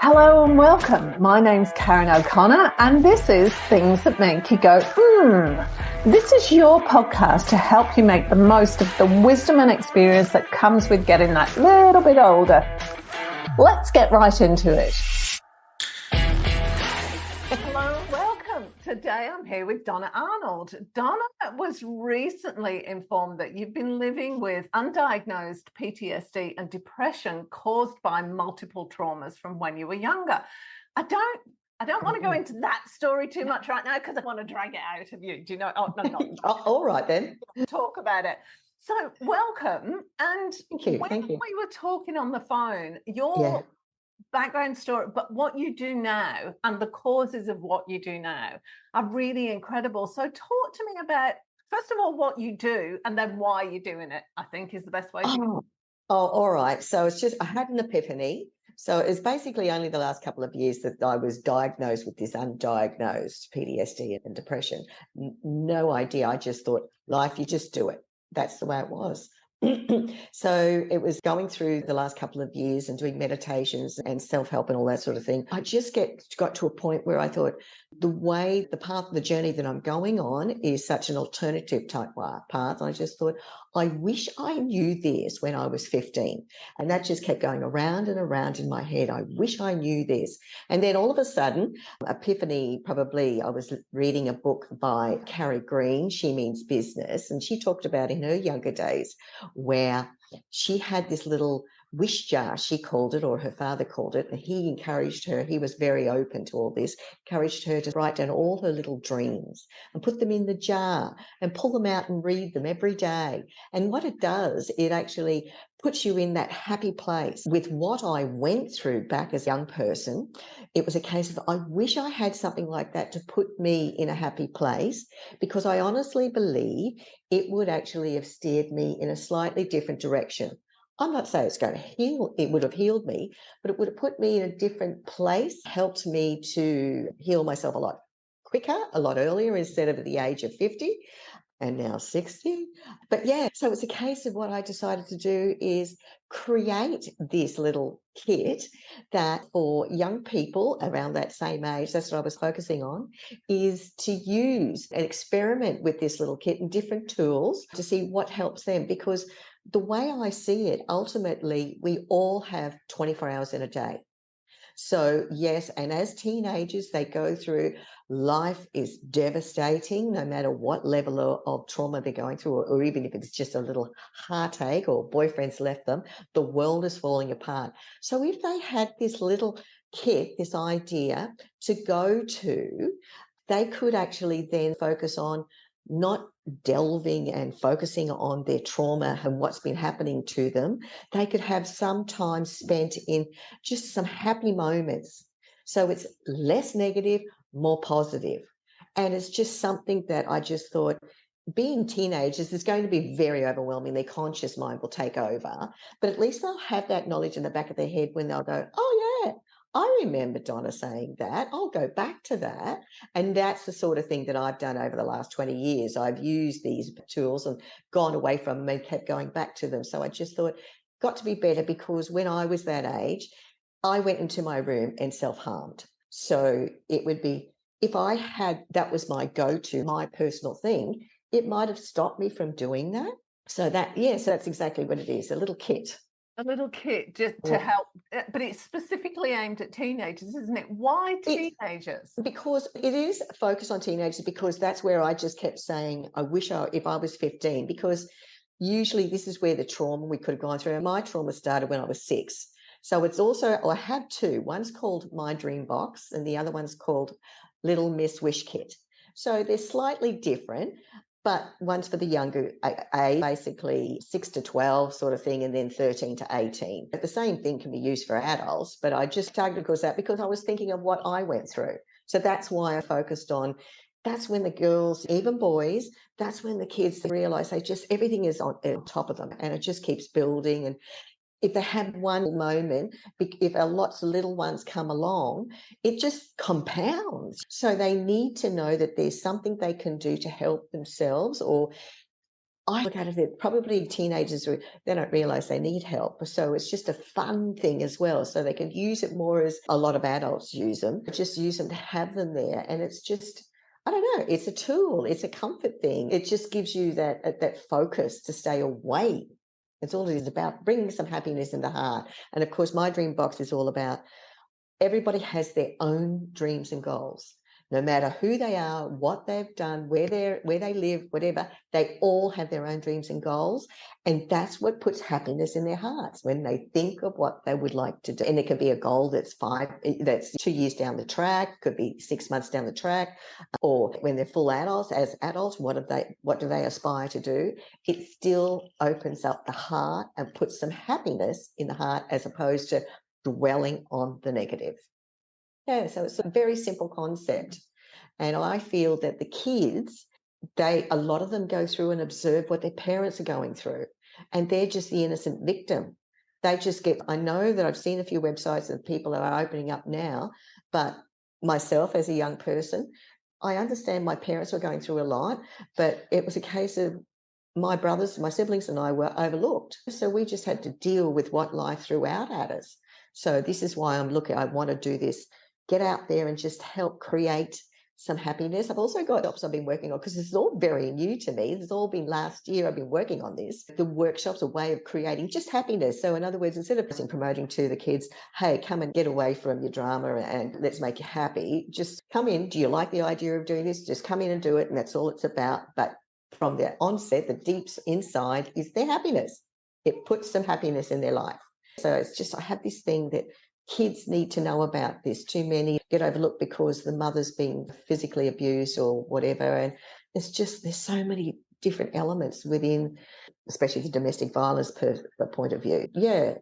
Hello and welcome. My name's Karen O'Connor and this is Things That Make You Go, This is your podcast to help you make the most of the wisdom and experience that comes with getting that little bit older. Let's get right into it. Hello and welcome. Today I'm here with Donna Arnold. Donna was recently informed that you've been living with undiagnosed PTSD and depression caused by multiple traumas from when you were younger. I don't want to go into that story too much right now because I want to drag it out of you. Do you know? Oh, no. All right then. Talk about it. So welcome. And Thank you. We were talking on the phone, your background story, but what you do now and the causes of what you do now are really incredible. So talk to me about, first of all, what you do and then why you're doing it, I think is the best way to all right. So it's just, I had an epiphany. So it's basically only the last couple of years that I was diagnosed with this undiagnosed PTSD and depression. No idea. I just thought, life, you just do it. That's the way it was. So it was going through the last couple of years and doing meditations and self-help and all that sort of thing. I just got to a point where I thought the path, the journey that I'm going on is such an alternative type path. I just thought, I wish I knew this when I was 15. And that just kept going around and around in my head. I wish I knew this. And then all of a sudden, epiphany, probably I was reading a book by Carrie Green, She Means Business. And she talked about in her younger days where she had this little wish jar, she called it, or her father called it, and he encouraged her, he was very open to all this, encouraged her to write down all her little dreams and put them in the jar and pull them out and read them every day. And what it does, it actually puts you in that happy place. With what I went through back as a young person, it was a case of, I wish I had something like that to put me in a happy place, because I honestly believe it would actually have steered me in a slightly different direction. I'm not saying it's going to heal, it would have healed me, but it would have put me in a different place, helped me to heal myself a lot quicker, a lot earlier, instead of at the age of 50 and now 60. But yeah, so it's a case of what I decided to do is create this little kit that for young people around that same age, that's what I was focusing on, is to use and experiment with this little kit and different tools to see what helps them. Because the way I see it, ultimately, we all have 24 hours in a day. So yes, and as teenagers, they go through, life is devastating, no matter what level of trauma they're going through, or even if it's just a little heartache or boyfriend's left them, the world is falling apart. So if they had this little kit, this idea to go to, they could actually then focus on not delving and focusing on their trauma and what's been happening to them. They could have some time spent in just some happy moments. So it's less negative, more positive. And it's just something that I just thought, being teenagers is going to be very overwhelming. Their conscious mind will take over, but at least they'll have that knowledge in the back of their head when they'll go, oh yeah, I remember Donna saying that. I'll go back to that. And that's the sort of thing that I've done over the last 20 years. I've used these tools and gone away from them and kept going back to them. So I just thought, got to be better, because when I was that age, I went into my room and self-harmed. So it would be, if I had, that was my go-to, my personal thing, it might have stopped me from doing that. So that's exactly what it is, a little kit. A little kit just to help, but it's specifically aimed at teenagers, isn't it? Why teenagers? Because it is focused on teenagers, because that's where I just kept saying, I wish if I was 15, because usually this is where the trauma we could have gone through. My trauma started when I was 6. So it's also, I have 2. One's called My Dream Box and the other one's called Little Miss Wish Kit. So they're slightly different, but one's for the younger age, basically 6 to 12 sort of thing, and then 13 to 18. But the same thing can be used for adults, but I just targeted because I was thinking of what I went through. So that's why I focused on, that's when the girls, even boys, that's when the kids realize everything is on top of them, and it just keeps building. And if they have one moment, if lots of little ones come along, it just compounds. So they need to know that there's something they can do to help themselves, or I look at it, probably teenagers, they don't realize they need help. So it's just a fun thing as well. So they can use it more as a lot of adults use them, just use them to have them there. And it's just, I don't know, it's a tool, it's a comfort thing. It just gives you that focus to stay away. It's all it is about, bringing some happiness in the heart. And of course, my dream box is all about everybody has their own dreams and goals. No matter who they are, what they've done, where they live, whatever, they all have their own dreams and goals. And that's what puts happiness in their hearts when they think of what they would like to do. And it could be a goal that's 2 years down the track, could be 6 months down the track, or when they're full adults, as adults, what do they aspire to do? It still opens up the heart and puts some happiness in the heart as opposed to dwelling on the negative. Yeah, so it's a very simple concept. And I feel that the kids, a lot of them go through and observe what their parents are going through, and they're just the innocent victim. I know that I've seen a few websites that people are opening up now, but myself as a young person, I understand my parents were going through a lot, but it was a case of my brothers, my siblings and I were overlooked. So we just had to deal with what life threw out at us. So this is why I want to do this, get out there and just help create some happiness. I've also got jobs I've been working on, because this is all very new to me. This has all been last year I've been working on this. The workshop's a way of creating just happiness. So in other words, instead of promoting to the kids, hey, come and get away from your drama and let's make you happy, just come in. Do you like the idea of doing this? Just come in and do it. And that's all it's about. But from the onset, the deep inside is their happiness. It puts some happiness in their life. So it's just, I have this thing that kids need to know about this. Too many get overlooked because the mother's being physically abused or whatever. And there's so many different elements within, especially the domestic violence point of view. Yeah.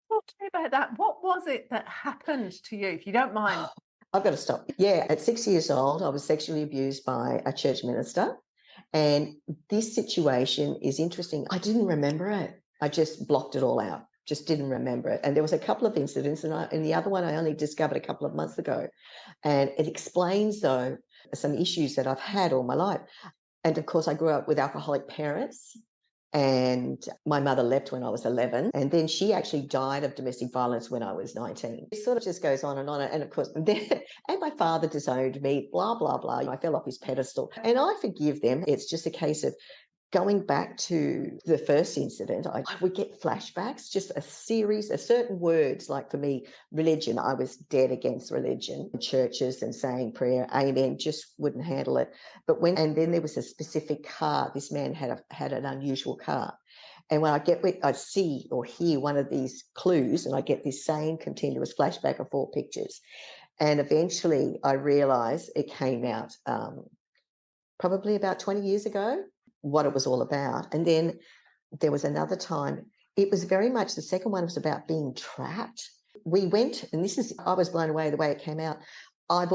Talk to me about that. What was it that happened to you, if you don't mind? I've got to stop. Yeah, at 6 years old, I was sexually abused by a church minister. And this situation is interesting. I didn't remember it. I just blocked it all out. Just didn't remember it. And there was a couple of incidents, and the other one I only discovered a couple of months ago. And it explains, though, some issues that I've had all my life. And of course, I grew up with alcoholic parents, and my mother left when I was 11. And then she actually died of domestic violence when I was 19. It sort of just goes on. And of course, and my father disowned me, blah, blah, blah. I fell off his pedestal. And I forgive them. It's just a case of going back to the first incident, I would get flashbacks, just a series of certain words, like for me, religion. I was dead against religion, churches and saying prayer, amen, just wouldn't handle it. And then there was a specific car. This man had an unusual car. And when I see or hear one of these clues, and I get this same continuous flashback of 4 pictures. And eventually I realized it came out probably about 20 years ago, what it was all about. And then there was another time, it was very much, the second one was about being trapped. We went, and I was blown away the way it came out. I've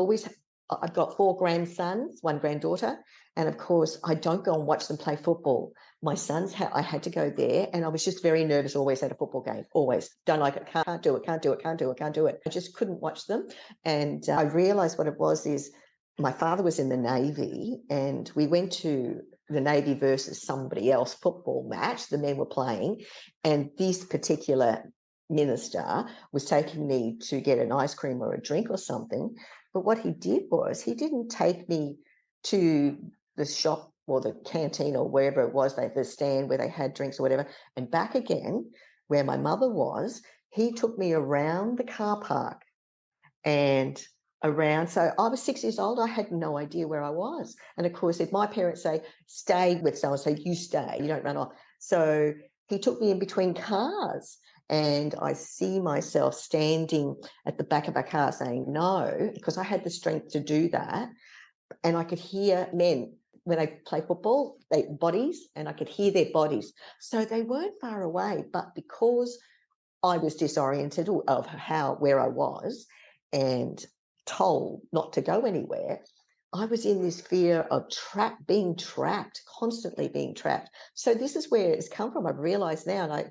got 4 grandsons, 1 granddaughter, and of course I don't go and watch them play football. My sons, I had to go there, and I was just very nervous always at a football game, always. Don't like it, can't do it. I just couldn't watch them. And I realised what it was is my father was in the Navy, and we went to the Navy versus somebody else football match. The men were playing, and this particular minister was taking me to get an ice cream or a drink or something. But what he did was, he didn't take me to the shop or the canteen or wherever it was, the stand where they had drinks or whatever, and back again where my mother was. He took me around the car park and around. So I was 6 years old. I had no idea where I was. And of course, if my parents say, stay with someone, say, you stay, you don't run off. So he took me in between cars, and I see myself standing at the back of a car saying no, because I had the strength to do that. And I could hear men, when they play football, bodies, and I could hear their bodies. So they weren't far away, but because I was disoriented of where I was and told not to go anywhere, I was in this fear of being trapped, constantly being trapped. So this is where it's come from. I've realized now,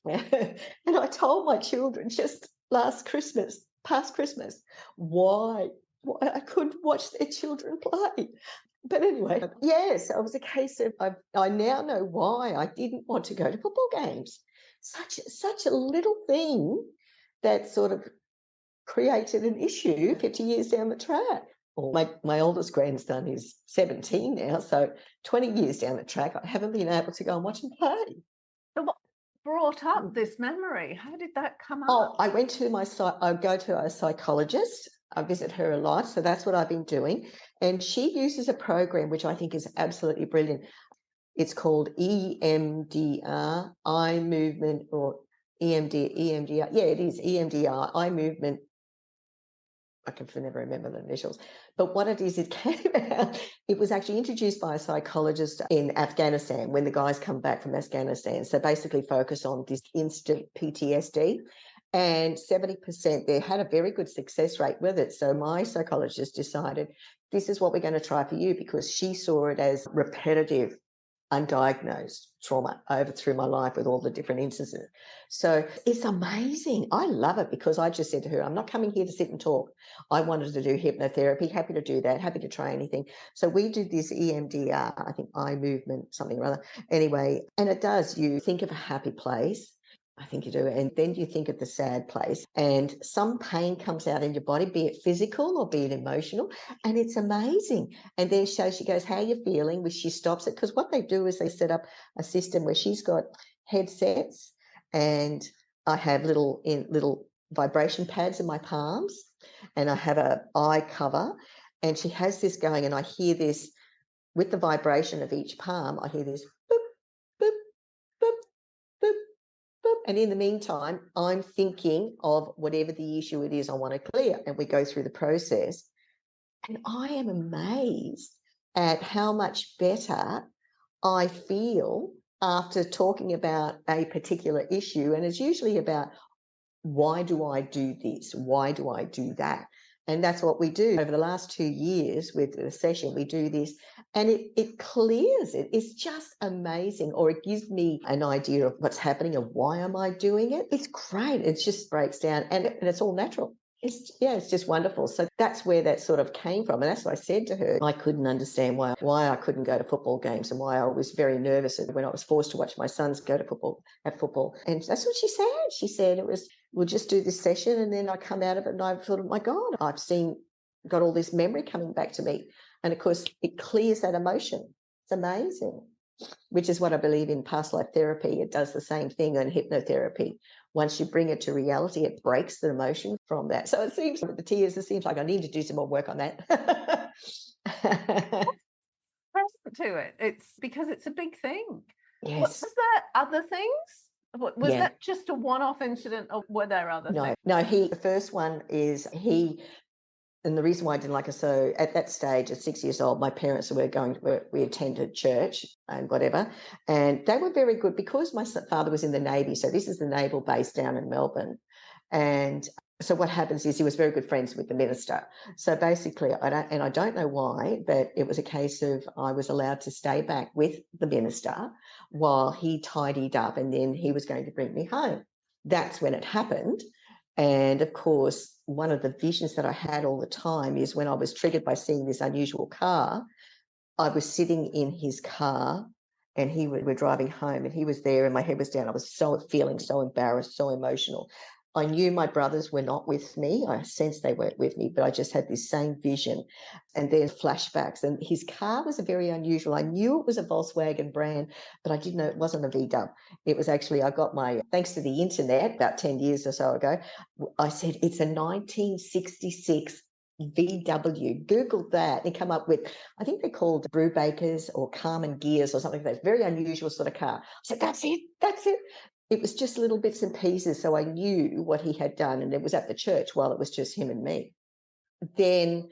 and I told my children just past Christmas, why I couldn't watch their children play. But anyway, yes, it was a case of I now know why I didn't want to go to football games. Such a little thing that sort of created an issue 50 years down the track. Or my oldest grandson is 17 now, so 20 years down the track, I haven't been able to go and watch him play. So what brought up this memory? How did that come Oh, up? I went to I go to a psychologist. I visit her a lot, so that's what I've been doing. And she uses a program which I think is absolutely brilliant. It's called EMDR, eye movement, or EMDR. Yeah, it is EMDR, eye movement. I can never remember the initials. But what it is, it came out, it was actually introduced by a psychologist in Afghanistan when the guys come back from Afghanistan. So basically focus on this instant PTSD. And 70%, they had a very good success rate with it. So my psychologist decided this is what we're going to try for you, because she saw it as repetitive undiagnosed trauma over through my life with all the different instances. So it's amazing. I love it, because I just said to her, I'm not coming here to sit and talk. I wanted to do hypnotherapy, happy to do that, happy to try anything. So we do this EMDR, I think eye movement, something or other. Anyway, and it does, you think of a happy place. I think you do. And then you think of the sad place, and some pain comes out in your body, be it physical or be it emotional. And it's amazing. And then she goes, how are you feeling? Which she stops it. Because what they do is they set up a system where she's got headsets, and I have little vibration pads in my palms, and I have a eye cover, and she has this going, and I hear this with the vibration of each palm. I hear this boop, boop, boop, boop, boop. And in the meantime, I'm thinking of whatever the issue it is I want to clear. And we go through the process. And I am amazed at how much better I feel after talking about a particular issue. And it's usually about, why do I do this? Why do I do that? And that's what we do over the last 2 years with the session. We do this, and it clears it. It's just amazing. Or it gives me an idea of what's happening and why am I doing it. It's great. It just breaks down, and it's all natural. It's just wonderful. So that's where that sort of came from. And that's what I said to her. I couldn't understand why I couldn't go to football games, and why I was very nervous when I was forced to watch my sons go to football. And that's what she said. She said it was, we'll just do this session, and then I come out of it and I thought, oh my God, got all this memory coming back to me. And of course, it clears that emotion. It's amazing. Which is what I believe in past life therapy. It does the same thing in hypnotherapy. Once you bring it to reality, it breaks the emotion from that. So it seems, with the tears, it seems like I need to do some more work on that. Present to it. It's because it's a big thing. Yes. Was there other things? Was Yeah. that just a one-off incident, or were there other things? No. The first one is and the reason why I didn't like it, so at that stage, at 6 years old, my parents we attended church and whatever, and they were very good, because my father was in the Navy. So this is the naval base down in Melbourne. And so what happens is he was very good friends with the minister. So basically, I don't know why, but it was a case of I was allowed to stay back with the minister while he tidied up, and then he was going to bring me home. That's when it happened. And of course, one of the visions that I had all the time is when I was triggered by seeing this unusual car, I was sitting in his car, and we're driving home, and he was there, and my head was down. I was feeling so embarrassed, so emotional. I knew my brothers were not with me. I sensed they weren't with me, but I just had this same vision. And then flashbacks. And his car was a very unusual. I knew it was a Volkswagen brand, but I didn't know it wasn't a VW. It was actually, thanks to the internet about 10 years or so ago, I said, it's a 1966 VW. Googled that and come up with, I think they're called Brewbakers or Carmen Gears or something like that. Very unusual sort of car. I said, that's it. It was just little bits and pieces, so I knew what he had done, and it was at the church while it was just him and me. Then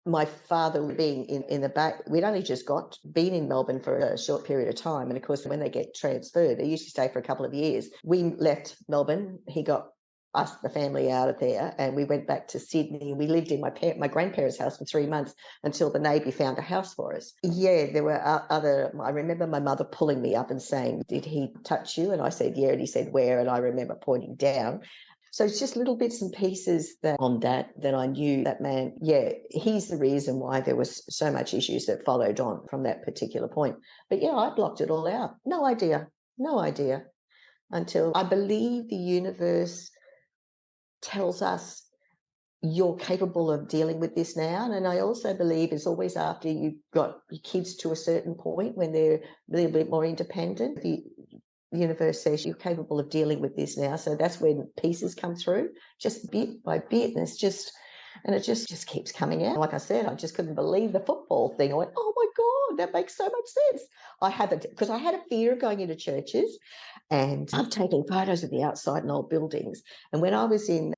my father being in the back, we'd only just been in Melbourne for a short period of time, and of course when they get transferred, they usually stay for a couple of years. We left Melbourne, he got us, the family, out of there, and we went back to Sydney. We lived in my grandparents' house for 3 months until the Navy found a house for us. Yeah, there were I remember my mother pulling me up and saying, did he touch you? And I said, yeah. And he said, where? And I remember pointing down. So it's just little bits and pieces that on that I knew that man, yeah, he's the reason why there was so much issues that followed on from that particular point. But yeah, I blocked it all out. No idea until I believe the universe tells us you're capable of dealing with this now. And I also believe it's always after you've got your kids to a certain point when they're a little bit more independent. The universe says you're capable of dealing with this now. So that's when pieces come through, just bit by bit. And it just keeps coming out. Like I said, I just couldn't believe the football thing. I went, oh my God, that makes so much sense. I haven't, because I had a fear of going into churches, and I'm taking photos of the outside in old buildings. And when I was in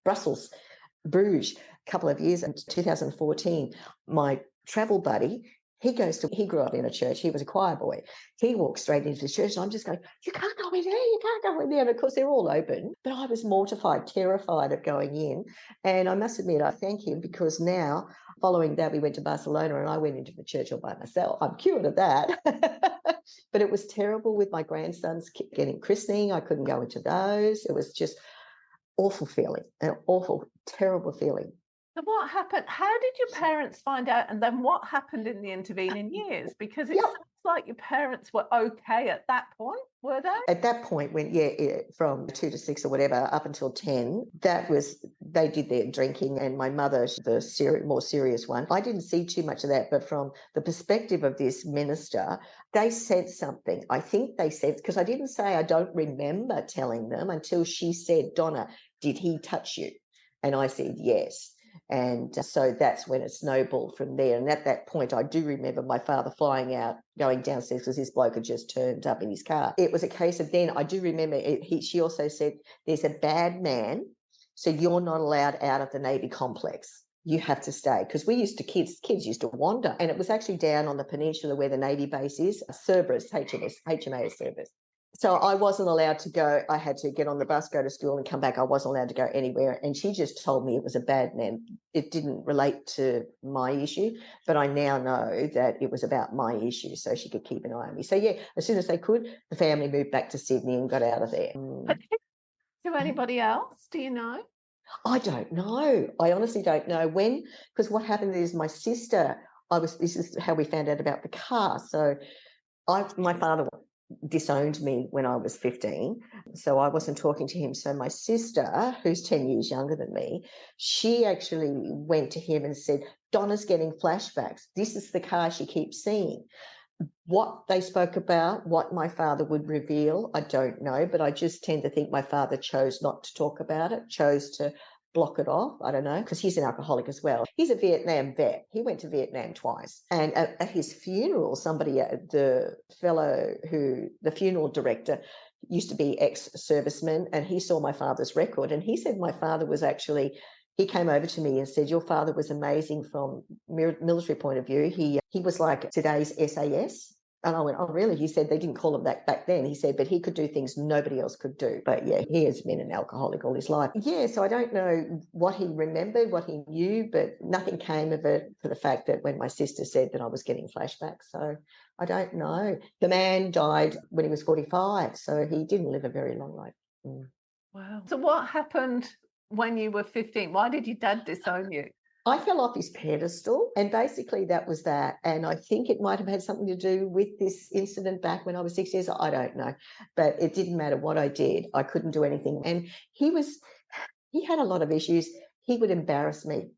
Bruges, a couple of years in 2014, my travel buddy, he grew up in a church. He was a choir boy. He walks straight into the church, and I'm just going, you can't go in there, you can't go in there. And of course, they're all open. But I was mortified, terrified of going in. And I must admit, I thank him, because now, following that, we went to Barcelona and I went into the church all by myself. I'm cured of that. But it was terrible with my grandsons getting christening. I couldn't go into those. It was just awful feeling, an awful, terrible feeling. So what happened? How did your parents find out? And then what happened in the intervening years? Because it sounds like your parents were okay at that point, were they? At that point, when, from 2 to 6 or whatever, up until 10, they did their drinking, and my mother, the more serious one. I didn't see too much of that, but from the perspective of this minister, they said something. I think they said, because I didn't say I don't remember telling them until she said, Donna, did he touch you? And I said, yes. And so that's when it snowballed from there. And at that point, I do remember my father flying out, going downstairs, because this bloke had just turned up in his car. It was a case of then, I do remember, she also said, there's a bad man, so you're not allowed out of the Navy complex. You have to stay. Because kids used to wander. And it was actually down on the peninsula where the Navy base is, Cerberus, HMAS Cerberus. So I wasn't allowed to go. I had to get on the bus, go to school and come back. I wasn't allowed to go anywhere. And she just told me it was a bad man. It didn't relate to my issue, but I now know that it was about my issue, so she could keep an eye on me. So yeah, as soon as they could, the family moved back to Sydney and got out of there. But to anybody else, do you know? I don't know. I honestly don't know when, because what happened is my sister, this is how we found out about the car. So my father disowned me when I was 15, so I wasn't talking to him. So my sister, who's 10 years younger than me, she actually went to him and said, Donna's getting flashbacks. This is the car she keeps seeing. What they spoke about, what my father would reveal, I don't know, but I just tend to think my father chose not to talk about it, chose to block it off. I don't know, because he's an alcoholic as well. He's a Vietnam vet. He went to Vietnam twice. And at his funeral, the funeral director used to be ex-serviceman, and he saw my father's record, and he said my father was actually, he came over to me and said, your father was amazing from military point of view. He was like today's SAS. And I went, oh, really? He said they didn't call him that back then. He said, but he could do things nobody else could do. But yeah, he has been an alcoholic all his life. Yeah, so I don't know what he remembered, what he knew, but nothing came of it, for the fact that when my sister said that I was getting flashbacks. So I don't know. The man died when he was 45, so he didn't live a very long life. Wow. So what happened when you were 15? Why did your dad disown you? I fell off his pedestal, and basically that was that. And I think it might have had something to do with this incident back when I was 6 years. I don't know, but it didn't matter what I did. I couldn't do anything. And he had a lot of issues. He would embarrass me.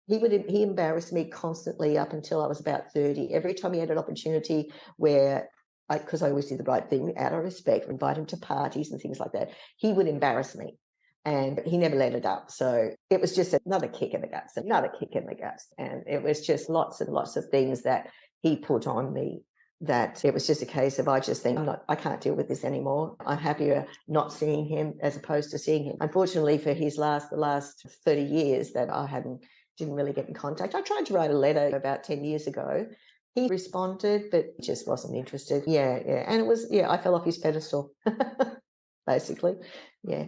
He embarrassed me constantly up until I was about 30. Every time he had an opportunity where, because I always did the right thing out of respect, invite him to parties and things like that, he would embarrass me. And he never let it up. So it was just another kick in the guts. And it was just lots and lots of things that he put on me, that it was just a case of, I just think, I can't deal with this anymore. I'm happier not seeing him as opposed to seeing him. Unfortunately for the last 30 years that I didn't really get in contact. I tried to write a letter about 10 years ago. He responded, but just wasn't interested. Yeah. And it was, I fell off his pedestal, basically. Yeah.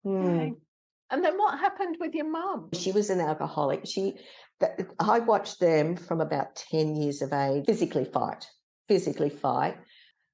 Right. And then what happened with your mum? She was an alcoholic. I watched them from about 10 years of age physically fight.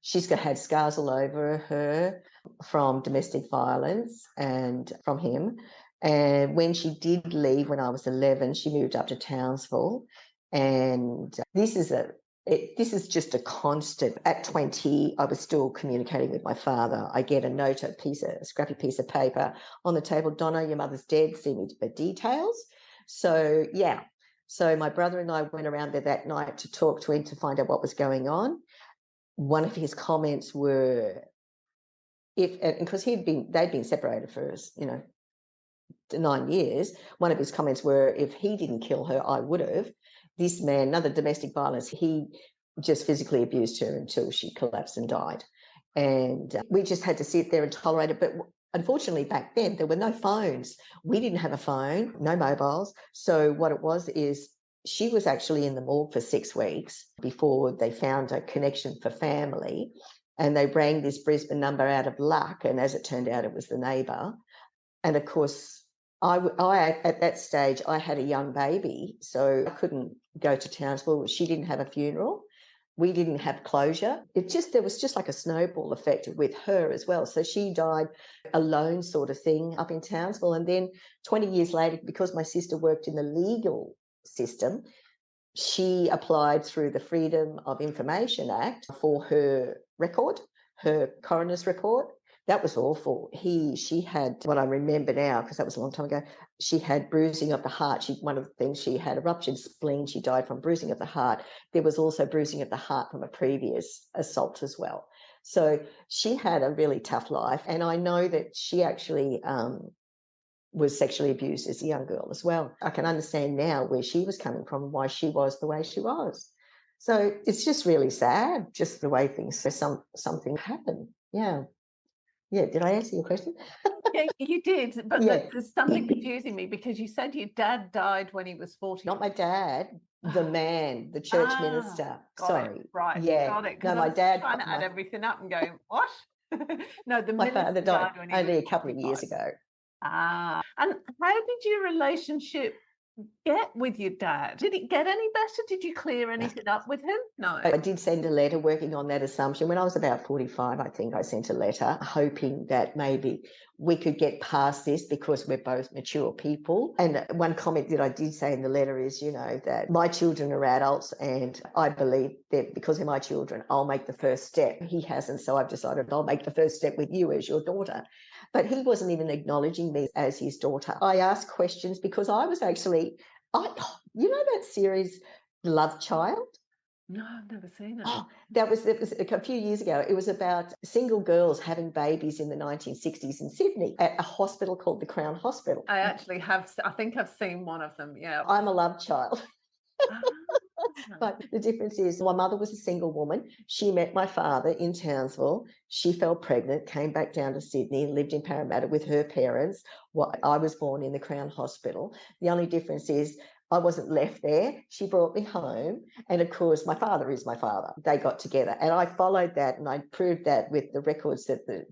She's had scars all over her from domestic violence and from him. And when she did leave when I was 11, she moved up to Townsville. And this is just a constant. At 20, I was still communicating with my father. I get a note, a scrappy piece of paper on the table. Donna, your mother's dead. See me for details. So, yeah. So my brother and I went around there that night to talk to him to find out what was going on. One of his comments were, because they'd been separated for, 9 years. One of his comments were, if he didn't kill her, I would have. This man, another domestic violence, he just physically abused her until she collapsed and died. And we just had to sit there and tolerate it. But unfortunately, back then, there were no phones. We didn't have a phone, no mobiles. So what it was is she was actually in the morgue for 6 weeks before they found a connection for family. And they rang this Brisbane number out of luck. And as it turned out, it was the neighbour. And of course, I at that stage, I had a young baby, so I couldn't go to Townsville. She didn't have a funeral. We didn't have closure. There was just like a snowball effect with her as well. So she died alone sort of thing up in Townsville. And then 20 years later, because my sister worked in the legal system, she applied through the Freedom of Information Act for her record, her coroner's report. That was awful. She had, what I remember now, because that was a long time ago, she had bruising of the heart. One of the things, she had a ruptured spleen. She died from bruising of the heart. There was also bruising of the heart from a previous assault as well. So she had a really tough life. And I know that she actually was sexually abused as a young girl as well. I can understand now where she was coming from and why she was the way she was. So it's just really sad, just the way things, something happened. Yeah. Yeah, did I answer your question? Yeah, you did, but Yeah. there's something confusing me because you said your dad died when he was 40. Not my dad, the man, the church minister. Sorry. Right. Yeah. Got it. No, I my was dad. trying to add everything up and going, what? No, the My minister father died when he only was a couple of years 45. ago. And how did your relationship get with your dad? Did it get any better? Did you clear anything up with him? No. I did send a letter working on that assumption. When I was about 45, I think I sent a letter hoping that maybe we could get past this because we're both mature people. And one comment that I did say in the letter is, that my children are adults and I believe that because they're my children, I'll make the first step. He hasn't, so I've decided I'll make the first step with you as your daughter. But he wasn't even acknowledging me as his daughter. I asked questions because I was actually, that series Love Child? No, I've never seen it. Oh, that was a few years ago. It was about single girls having babies in the 1960s in Sydney at a hospital called the Crown Hospital. I actually have. I think I've seen one of them. Yeah. I'm a love child. Ah. But the difference is my mother was a single woman. She met my father in Townsville. She fell pregnant, came back down to Sydney, lived in Parramatta with her parents. I was born in the Crown Hospital. The only difference is I wasn't left there. She brought me home. And of course, my father is my father. They got together. And I followed that and I proved that with the records that the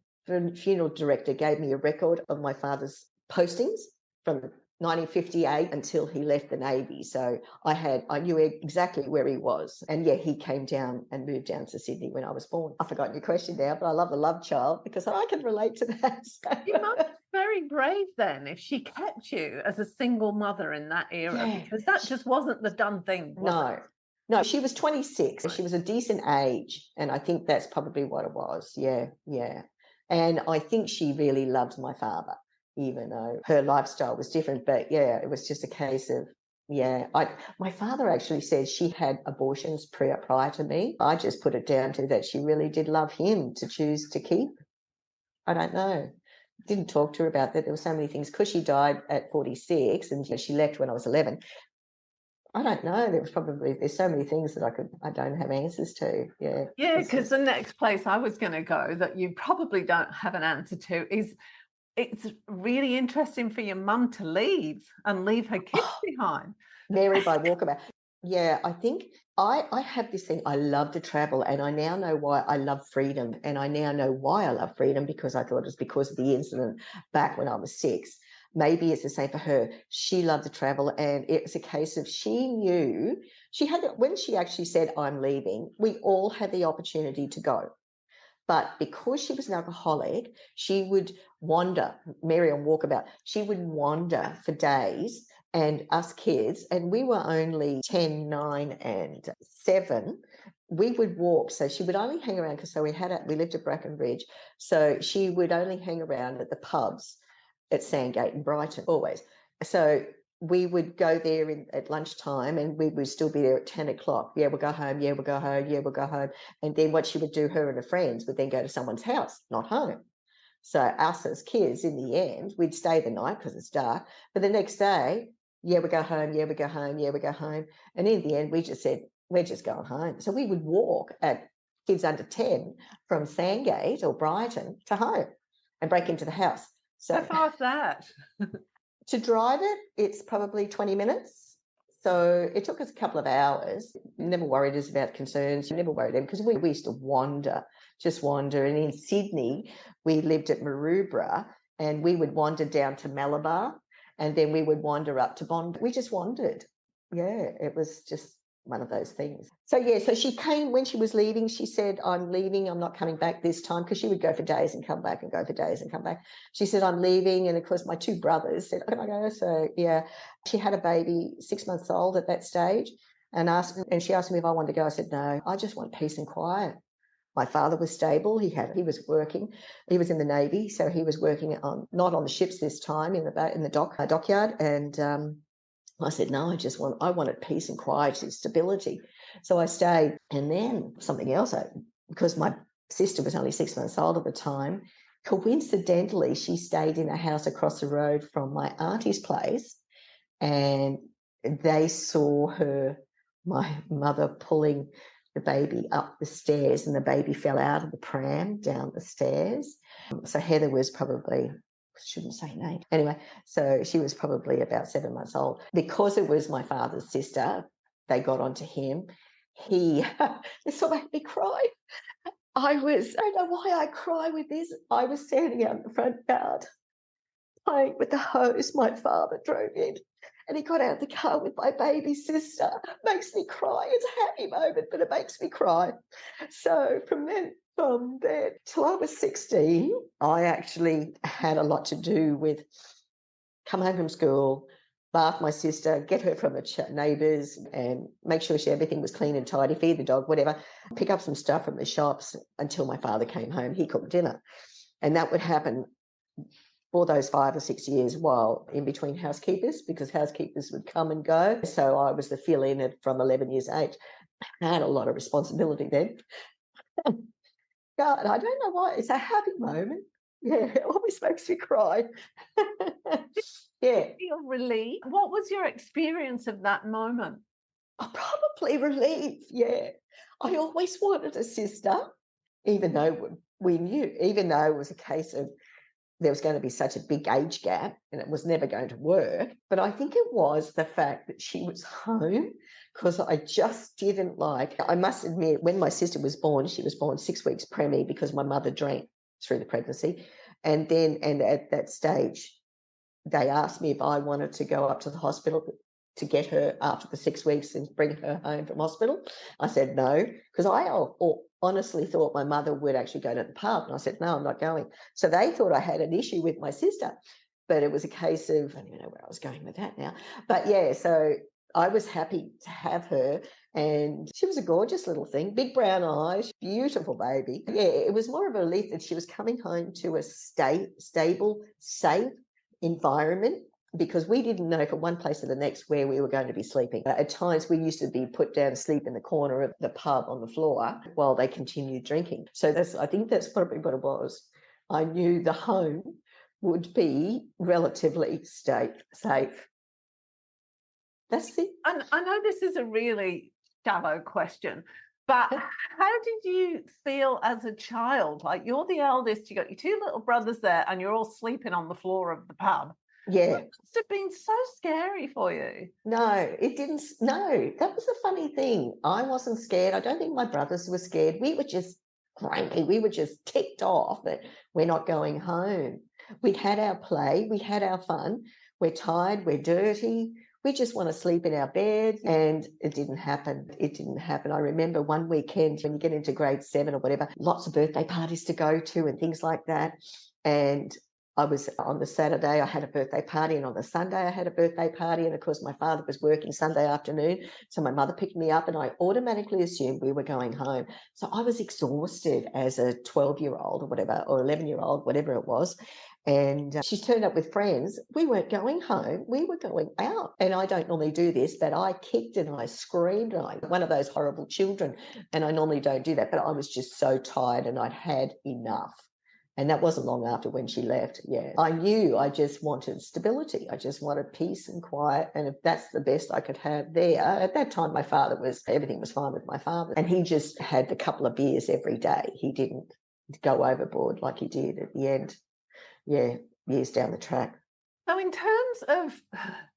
funeral director gave me a record of my father's postings from 1958 until he left the Navy. So I knew exactly where he was. And yeah, he came down and moved down to Sydney when I was born. I've forgotten your question now, but I love the love child because I can relate to that. Your mum was very brave then if she kept you as a single mother in that era, because that just wasn't the done thing, was it? No, she was 26. She was a decent age. And I think that's probably what it was. Yeah. And I think she really loved my father, even though her lifestyle was different. But yeah, it was just a case of, my father actually said she had abortions prior to me. I just put it down to that she really did love him to choose to keep. I don't know. Didn't talk to her about that. There were so many things because she died at 46 and she left when I was 11. I don't know. There's so many things that I don't have answers to. Yeah. Yeah, because the next place I was going to go that you probably don't have an answer to is it's really interesting for your mum to leave her kids behind. Mary by walkabout. Yeah, I think I have this thing. I love to travel and I now know why I love freedom. And I now know why I love freedom because I thought it was because of the incident back when I was 6. Maybe it's the same for her. She loved to travel and it was a case of she knew when she actually said, I'm leaving, we all had the opportunity to go. But because she was an alcoholic, she would wander, Mary on walkabout, she would wander for days, and us kids, and we were only 10, 9, and 7, we would walk. So she would only hang around, because we lived at Brackenridge, so she would only hang around at the pubs at Sandgate and Brighton, always. So we would go there at lunchtime, and we would still be there at 10 o'clock. Yeah, we'll go home. Yeah, we'll go home. Yeah, we'll go home. And then what she would do, her and her friends would then go to someone's house, not home. So us as kids, in the end, we'd stay the night because it's dark. But the next day, yeah, we go home. Yeah, we go home. Yeah, we go home. And in the end, we just said, we're just going home. So we would walk at kids under 10 from Sandgate or Brighton to home and break into the house. So How far is that? to drive it, it's probably 20 minutes. So it took us a couple of hours. Never worried us about concerns. Never worried them, because we used to wander, just wander. And in Sydney, we lived at Maroubra, and we would wander down to Malabar, and then we would wander up to Bondi. We just wandered. Yeah, it was just one of those things. So yeah, so she came when she was leaving. She said, I'm leaving. I'm not coming back this time, because she would go for days and come back and go for days and come back. She said, I'm leaving. And of course, my 2 brothers said, can I go? So yeah, she had a baby 6 months old at that stage, and she asked me if I wanted to go. I said, no, I just want peace and quiet. My father was stable. He was working. He was in the Navy, so he was working not on the ships this time, in the dockyard. And I said, no, I wanted peace and quiet and stability. So I stayed. And then something else, because my sister was only 6 months old at the time, coincidentally, she stayed in a house across the road from my auntie's place, and they saw my mother pulling the baby up the stairs, and the baby fell out of the pram down the stairs. So Heather was probably, shouldn't say name. Anyway, so she was probably about 7 months old. Because it was my father's sister, they got onto him. This sort of made me cry. I don't know why I cry with this. I was standing out in the front yard playing with the hose my father drove in, and he got out of the car with my baby sister. Makes me cry. It's a happy moment, but it makes me cry. So from there till I was 16, I actually had a lot to do with come home from school, bath my sister, get her from the neighbours, and make sure everything was clean and tidy, feed the dog, whatever, pick up some stuff from the shops until my father came home. He cooked dinner. And that would happen for those 5 or 6 years, while in between housekeepers, because housekeepers would come and go. So I was the fill-in from 11 years age. I had a lot of responsibility then. God, I don't know why. It's a happy moment. Yeah, it always makes me cry. Yeah. Feel relief. What was your experience of that moment? Probably relief, yeah. I always wanted a sister, even though we knew, even though it was a case of there was going to be such a big age gap and it was never going to work. But I think it was the fact that she was home, because I just didn't like, I must admit, when my sister was born, she was born 6 weeks preemie, because my mother drank through the pregnancy. And at that stage, they asked me if I wanted to go up to the hospital to get her after the 6 weeks and bring her home from hospital. I said no, because I honestly thought my mother would actually go to the pub. And I said, no, I'm not going. So they thought I had an issue with my sister, but it was a case of, I don't even know where I was going with that now. But yeah, so I was happy to have her, and she was a gorgeous little thing, big brown eyes, beautiful baby. Yeah, it was more of a relief that she was coming home to a stable, safe environment, because we didn't know from one place to the next where we were going to be sleeping. At times we used to be put down to sleep in the corner of the pub on the floor while they continued drinking. So I think that's probably what it was. I knew the home would be relatively safe. That's it. And I know this is a really shallow question, but how did you feel as a child? Like, you're the eldest, you got your 2 little brothers there, and you're all sleeping on the floor of the pub. Yeah. It must have been so scary for you. No, it didn't. No, that was the funny thing. I wasn't scared. I don't think my brothers were scared. We were just cranky. We were just ticked off that we're not going home. We'd had our play. We had our fun. We're tired. We're dirty. We just want to sleep in our bed. And it didn't happen. It didn't happen. I remember one weekend when you get into grade 7 or whatever, lots of birthday parties to go to and things like that. And I was on the Saturday, I had a birthday party, and on the Sunday, I had a birthday party. And of course, my father was working Sunday afternoon. So my mother picked me up, and I automatically assumed we were going home. So I was exhausted as a 12-year-old or whatever, or 11-year-old, whatever it was. And she turned up with friends. We weren't going home. We were going out. And I don't normally do this, but I kicked and I screamed, and I one of those horrible children. And I normally don't do that, but I was just so tired and I'd had enough. And that wasn't long after when she left. Yeah. I knew I just wanted stability. I just wanted peace and quiet. And if that's the best I could have there, at that time, everything was fine with my father. And he just had a couple of beers every day. He didn't go overboard like he did at the end. Yeah, years down the track. So in terms of,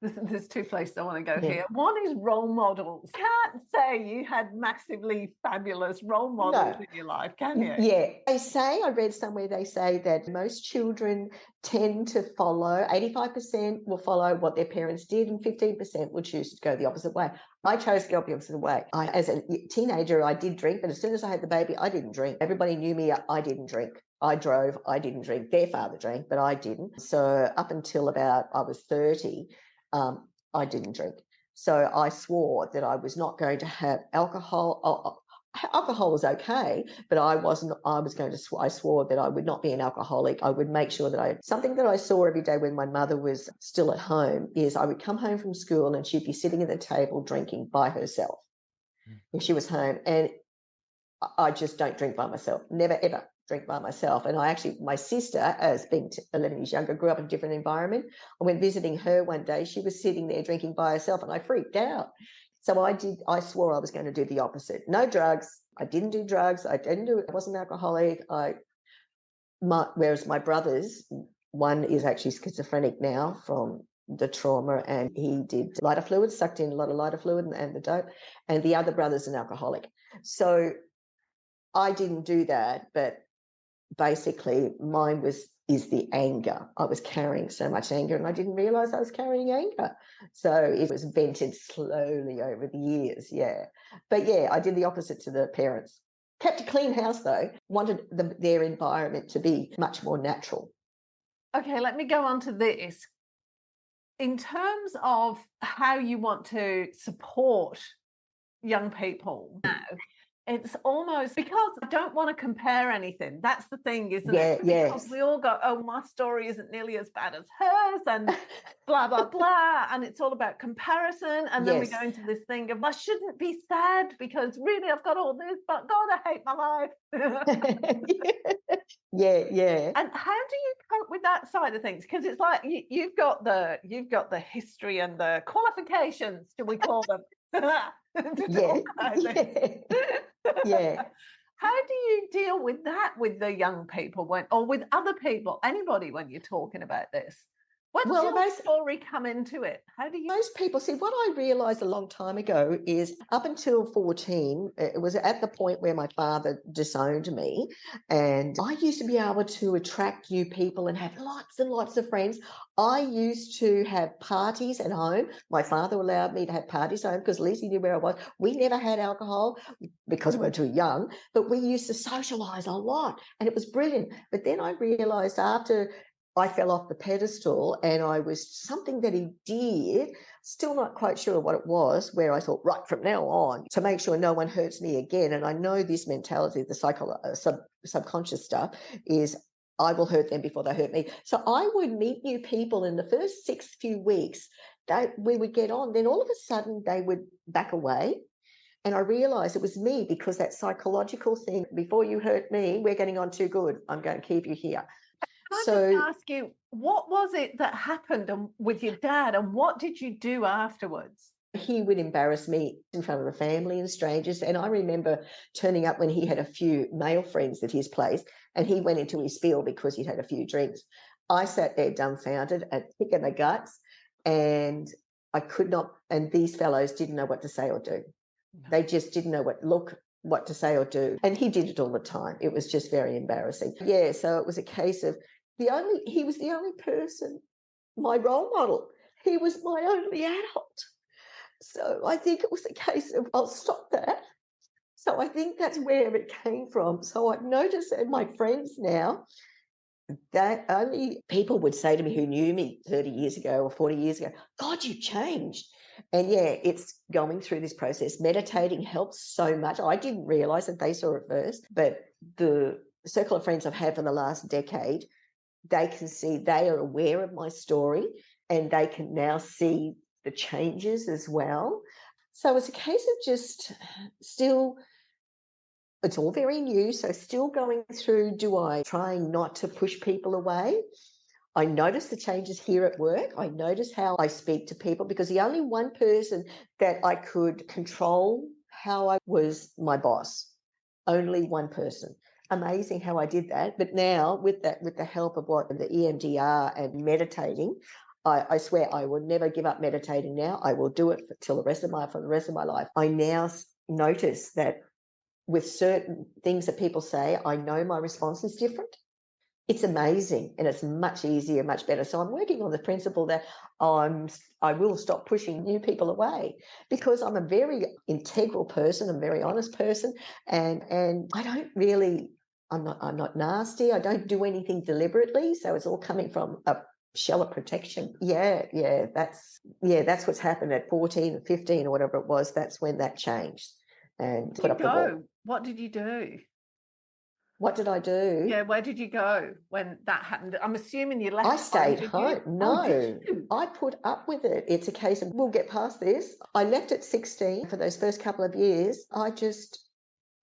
there's two places I want to go Yeah. here. One is role models. Can't say you had massively fabulous role models in your life, can you? Yeah. I read somewhere, they say that most children tend to follow, 85% will follow what their parents did and 15% will choose to go the opposite way. I chose to go the opposite way. As a teenager, I did drink, but as soon as I had the baby, I didn't drink. Everybody knew me, I didn't drink. I drove, I didn't drink. Their father drank, but I didn't. So up until about I was 30, I didn't drink. So I swore that I was not going to have alcohol. Alcohol was okay, but I swore that I would not be an alcoholic. I would make sure that something that I saw every day when my mother was still at home is I would come home from school and she'd be sitting at the table drinking by herself if she was home. And I just don't drink by myself. Never, ever drink by myself. And my sister, as being 11 years younger, grew up in a different environment. I went visiting her one day. She was sitting there drinking by herself and I freaked out. So I swore I was going to do the opposite. No drugs. I didn't do drugs. I wasn't alcoholic. Whereas my brothers, one is actually schizophrenic now from the trauma, and he did lighter fluid, sucked in a lot of lighter fluid and the dope. And the other brother's an alcoholic. So I didn't do that, but basically mine is the anger. I was carrying so much anger and I didn't realize I was carrying anger. So it was vented slowly over the years. Yeah. But yeah, I did the opposite to the parents. Kept a clean house though, wanted their environment to be much more natural. Okay, let me go on to this. In terms of how you want to support young people now, it's almost because I don't want to compare anything. That's the thing, isn't it? Because we all go, oh, my story isn't nearly as bad as hers and blah, blah, blah. And it's all about comparison. And then we go into this thing of I shouldn't be sad because really I've got all this, but God, I hate my life. Yeah. And how do you cope with that side of things? Because it's like you've got the history and the qualifications, shall we call them? Yeah. How do you deal with that with the young people or with other people, anybody when you're talking about this? Where does your story come into it? How do you? Most people see what I realised a long time ago is up until 14, it was at the point where my father disowned me, and I used to be able to attract new people and have lots and lots of friends. I used to have parties at home. My father allowed me to have parties at home because at least he knew where I was. We never had alcohol because we were too young, but we used to socialise a lot and it was brilliant. But then I realised after I fell off the pedestal and I was something that he did, still not quite sure what it was, where I thought, right, from now on, to make sure no one hurts me again. And I know this mentality, the subconscious stuff is I will hurt them before they hurt me. So I would meet new people in the first few weeks that we would get on. Then all of a sudden they would back away. And I realised it was me because that psychological thing, before you hurt me, we're getting on too good. I'm going to keep you here. Can I just ask you, what was it that happened with your dad and what did you do afterwards? He would embarrass me in front of the family and strangers. And I remember turning up when he had a few male friends at his place and he went into his spiel because he'd had a few drinks. I sat there dumbfounded and sick in the guts, and I could not, and these fellows didn't know what to say or do. No. They just didn't know what to say or do. And he did it all the time. It was just very embarrassing. Yeah, so it was a case of he was the only person, my role model. he was my only adult. So I think it was a case of, I'll stop that. So I think that's where it came from. So I've noticed in my friends now that only people would say to me who knew me 30 years ago or 40 years ago, God, you've changed. And yeah, it's going through this process. Meditating helps so much. I didn't realize that they saw it first, but the circle of friends I've had for the last decade, they can see, they are aware of my story and they can now see the changes as well. So it's a case of just still, it's all very new. So still going through, trying not to push people away. I notice the changes here at work. I notice how I speak to people, because the only one person that I could control how I was my boss. Only one person. Amazing how I did that. But now with the help of the EMDR and meditating, I swear I will never give up meditating now. I will do it for the rest of my life. I now notice that with certain things that people say, I know my response is different. It's amazing, and it's much easier, much better. So I'm working on the principle that I will stop pushing new people away, because I'm a very integral person, I'm a very honest person, and I don't really, I'm not nasty. I don't do anything deliberately. So it's all coming from a shell of protection. That's what's happened at 14 or 15 or whatever it was. That's when that changed. And put up the wall. What did you do? What did I do? Yeah, where did you go when that happened? I'm assuming you left. I stayed home. No, did you? I put up with it. It's a case of, we'll get past this. I left at 16 for those first couple of years. I just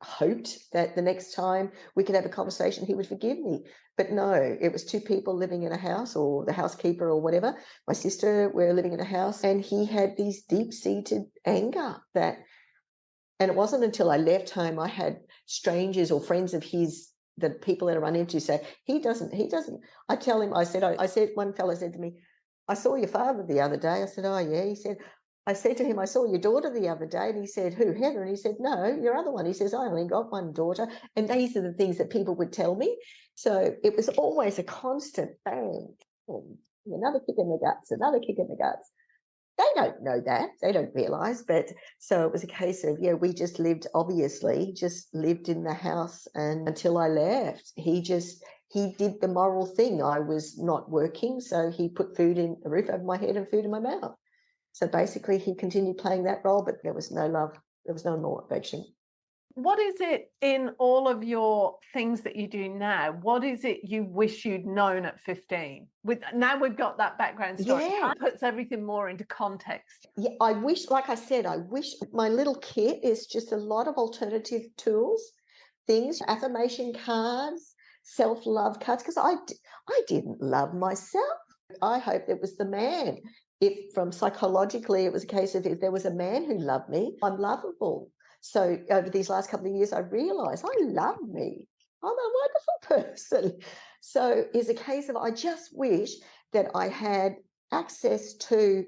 hoped that the next time we could have a conversation, he would forgive me. But no, it was two people living in a house, or the housekeeper or whatever. My sister were living in a house, and he had these deep-seated anger and it wasn't until I left home, I had strangers or friends of his, the people that I run into, say, he doesn't. I tell him, I said, one fellow said to me, I saw your father the other day. I said, oh yeah. He said, I said to him, I saw your daughter the other day. And he said, who, Heather? And he said, no, your other one. He says, I only got one daughter. And these are the things that people would tell me. So it was always a constant bang, another kick in the guts, another kick in the guts. They don't know that. They don't realise. But so it was a case of, we just lived in the house. And until I left, he did the moral thing. I was not working. So he put a roof over my head and food in my mouth. So basically he continued playing that role, but there was no love. There was no more affection. What is it in all of your things that you do now? What is it you wish you'd known at 15? Now we've got that background story. Yeah. It puts everything more into context. Yeah, I wish, like I said, my little kit is just a lot of alternative tools, things, affirmation cards, self-love cards, because I didn't love myself. I hoped it was the man. If from psychologically it was a case of, if there was a man who loved me, I'm lovable. So over these last couple of years, I realised I love me. I'm a wonderful person. So it's a case of, I just wish that I had access to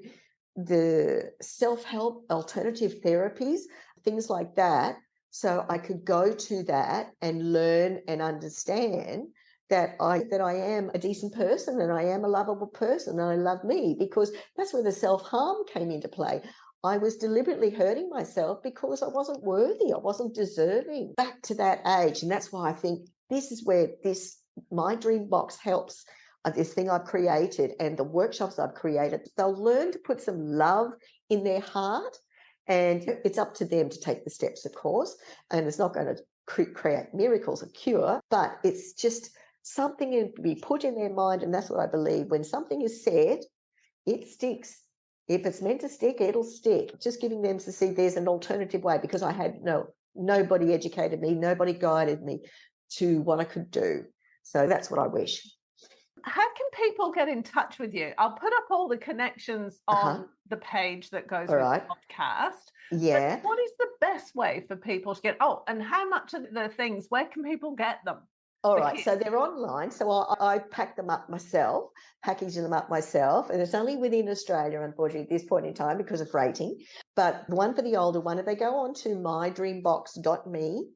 the self-help alternative therapies, things like that, so I could go to that and learn and understand that I am a decent person and I am a lovable person and I love me, because that's where the self-harm came into play. I was deliberately hurting myself because I wasn't worthy, I wasn't deserving back to that age. And that's why I think this is where my dream box helps. This thing I've created and the workshops I've created, they'll learn to put some love in their heart, and it's up to them to take the steps, of course, and it's not going to create miracles or cure, but it's just something to be put in their mind. And that's what I believe. When something is said, it sticks. If it's meant to stick, it'll stick. Just giving them to see there's an alternative way, because I had nobody educated me, nobody guided me to what I could do. So that's what I wish. How can people get in touch with you? I'll put up all the connections on the page that goes with the podcast. Yeah. But what is the best way for people to get, and how much of the things, where can people get them? All right, so they're online. So I pack them up myself, packaging them up myself, and it's only within Australia, unfortunately, at this point in time because of rating. But one for the older one, if they go on to mydreambox.me,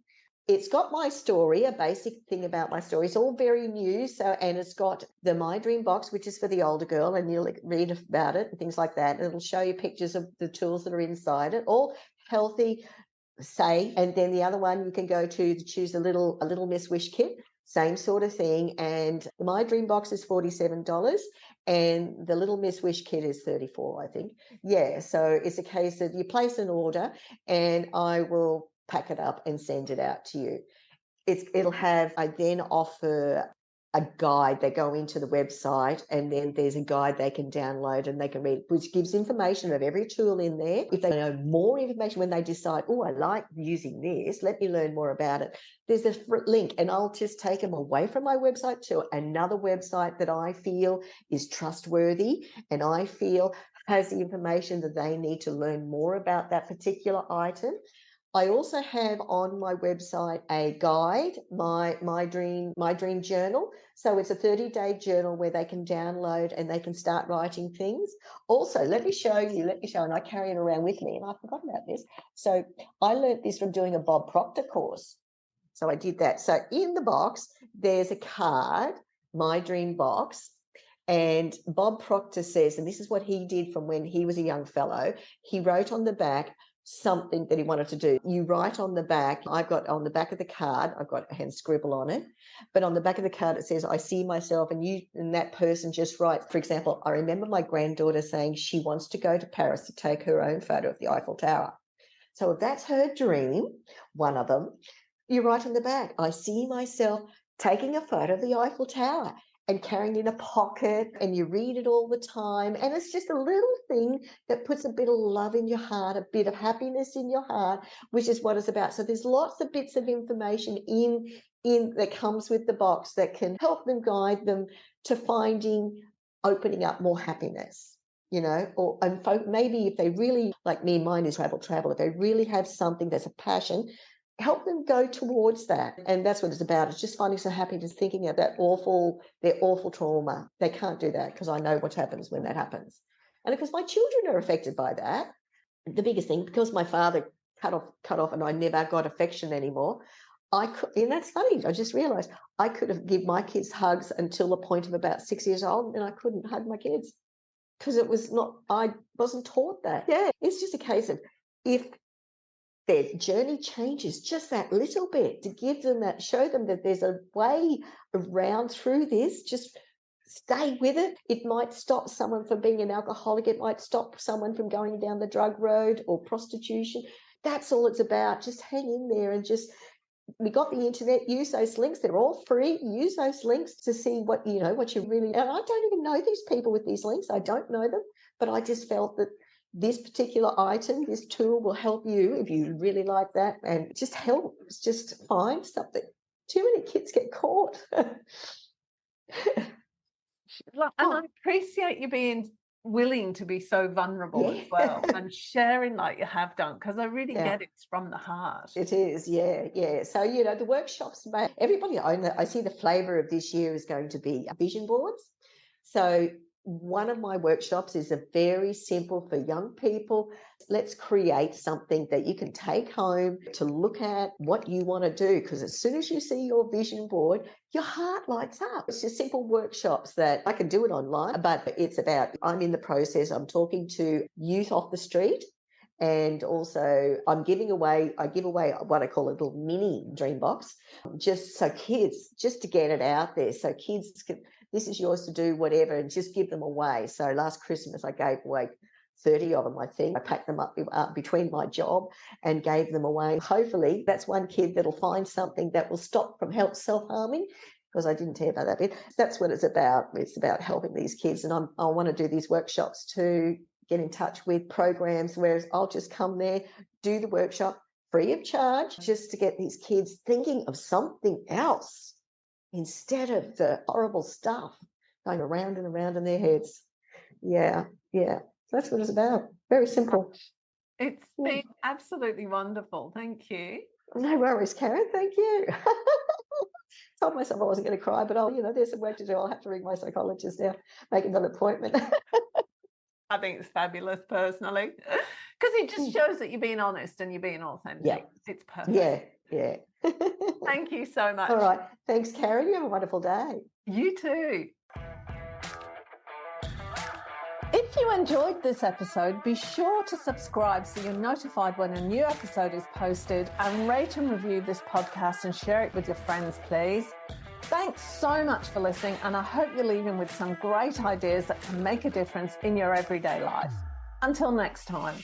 It's got my story, a basic thing about my story. It's all very new. So, and it's got the My Dream box, which is for the older girl, and you'll read about it and things like that. And it'll show you pictures of the tools that are inside it, all healthy, safe. And then the other one you can go to choose a little Miss Wish kit, same sort of thing. And the My Dream box is $47, and the Little Miss Wish kit is $34, I think. Yeah, so it's a case that you place an order, and I will pack it up and send it out to you. I then offer a guide. They go into the website, and then there's a guide they can download and they can read, which gives information of every tool in there. If they know more information when they decide, oh, I like using this, let me learn more about it, there's a link, and I'll just take them away from my website to another website that I feel is trustworthy and I feel has the information that they need to learn more about that particular item. I also have on my website a guide, my dream journal. So it's a 30-day journal where they can download and they can start writing things. Also, let me show, and I carry it around with me, and I forgot about this. So I learned this from doing a Bob Proctor course. So I did that. So in the box, there's a card, my dream box. And Bob Proctor says, and this is what he did from when he was a young fellow, he wrote on the back something that he wanted to do. You write on the back, I've got on the back of the card, I've got a hand scribble on it, but on the back of the card it says, I see myself, and that person just writes. For example, I remember my granddaughter saying she wants to go to Paris to take her own photo of the Eiffel Tower. So if that's her dream, one of them, you write on the back, I see myself taking a photo of the Eiffel Tower and carrying it in a pocket, and you read it all the time. And it's just a little thing that puts a bit of love in your heart, a bit of happiness in your heart, which is what it's about. So there's lots of bits of information in that comes with the box that can help them, guide them to opening up more happiness, maybe if they really, like me, mine is travel, if they really have something that's a passion, help them go towards that. And that's what it's about. It's just finding some happiness, thinking of their awful trauma. They can't do that because I know what happens when that happens. And because my children are affected by that. The biggest thing, because my father cut off and I never got affection anymore, and that's funny, I just realized I could have given my kids hugs until the point of about 6 years old, and I couldn't hug my kids because I wasn't taught that. Yeah, it's just a case of, if their journey changes just that little bit, to give them that, show them that there's a way around through this, just stay with it. It might stop someone from being an alcoholic. It might stop someone from going down the drug road or prostitution. That's all it's about. Just hang in there and we got the internet, use those links. They're all free. Use those links to see what you really, and I don't even know these people with these links. I don't know them, but I just felt that this particular item, this tool will help you if you really like that, and just find something. Too many kids get caught. And I appreciate you being willing to be so vulnerable as well, and sharing like you have done, because I really get it's from the heart. It is, yeah. So, the workshops, everybody, I see the flavour of this year is going to be vision boards. So one of my workshops is a very simple for young people. Let's create something that you can take home to look at what you want to do, because as soon as you see your vision board, your heart lights up. It's just simple workshops that I can do it online, but I'm in the process. I'm talking to youth off the street. And also I give away what I call a little mini dream box, just so kids, just to get it out there. So kids can, this is yours to do whatever, and just give them away. So last Christmas I gave away 30 of them, I think. I packed them up between my job and gave them away. Hopefully that's one kid that'll find something that will stop from self-harming, because I didn't tell you about that bit. That's what it's about. It's about helping these kids. And I want to do these workshops to get in touch with programs, whereas I'll just come there, do the workshop free of charge, just to get these kids thinking of something else instead of the horrible stuff going around and around in their heads. Yeah. That's what it's about. Very simple. It's been absolutely wonderful. Thank you. No worries, Karen. Thank you. Told myself I wasn't going to cry, but there's some work to do. I'll have to ring my psychologist now, make another appointment. I think it's fabulous, personally, because it just shows that you're being honest and you're being authentic. Yeah. It's perfect. Yeah. Thank you so much. All right. Thanks, Karen. You have a wonderful day. You too. If you enjoyed this episode, be sure to subscribe so you're notified when a new episode is posted, and rate and review this podcast and share it with your friends, please. Thanks so much for listening, and I hope you're leaving with some great ideas that can make a difference in your everyday life. Until next time.